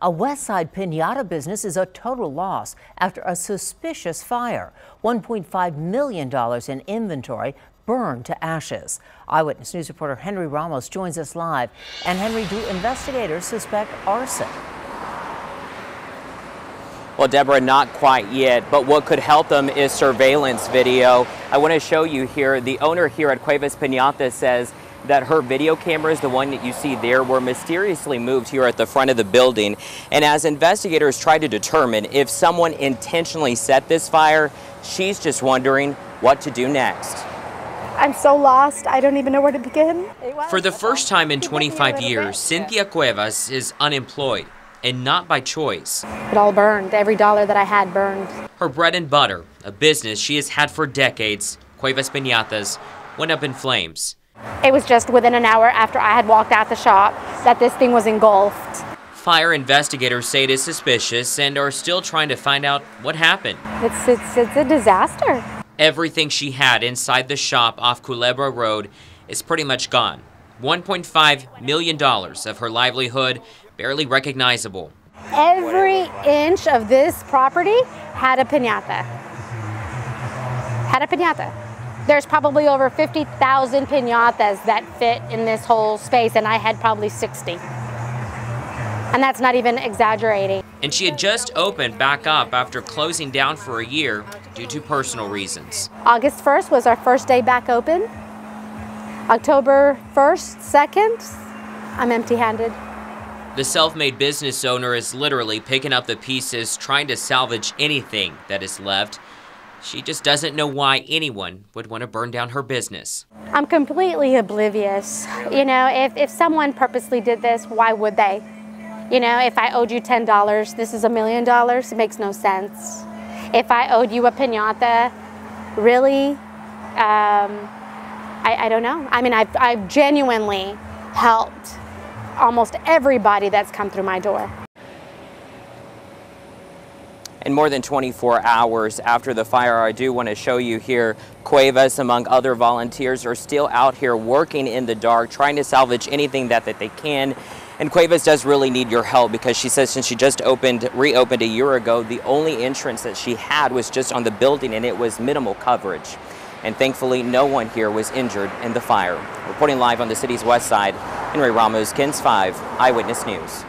A West Side piñata business is a total loss after a suspicious fire. $1.5 million in inventory burned to ashes. Eyewitness News reporter Henry Ramos joins us live. And Henry, do investigators suspect arson? Well, Deborah, not quite yet, but what could help them is surveillance video. I want to show you here. The owner here at Cuevas Piñata says that her video cameras, the one that you see there, were mysteriously moved here at the front of the building. And as investigators try to determine if someone intentionally set this fire, she's just wondering what to do next. I'm so lost, I don't even know where to begin. For the first time in 25 years, Cynthia Cuevas is unemployed, and not by choice. It all burned. Every dollar that I had burned. Her bread and butter, a business she has had for decades, Cuevas Piñatas, went up in flames. It was just within an hour after I had walked out the shop that this thing was engulfed. Fire investigators say it is suspicious and are still trying to find out what happened. It's a disaster. Everything she had inside the shop off Culebra Road is pretty much gone. $1.5 million of her livelihood barely recognizable. Every inch of this property had a piñata. There's probably over 50,000 piñatas that fit in this whole space, and I had probably 60. And that's not even exaggerating. And she had just opened back up after closing down for a year due to personal reasons. August 1st was our first day back open. October 1st, 2nd, I'm empty-handed. The self-made business owner is literally picking up the pieces, trying to salvage anything that is left. She just doesn't know why anyone would want to burn down her business. I'm completely oblivious. You know, if someone purposely did this, why would they? You know, if I owed you $10, this is $1 million, it makes no sense. If I owed you a piñata, really? I don't know. I mean, I've genuinely helped almost everybody that's come through my door. And more than 24 hours after the fire, I do want to show you here, Cuevas, among other volunteers, are still out here working in the dark, trying to salvage anything that they can. And Cuevas does really need your help because she says since she just reopened a year ago, the only entrance that she had was just on the building and it was minimal coverage. And thankfully, no one here was injured in the fire. Reporting live on the city's west side, Henry Ramos, KENS 5 Eyewitness News.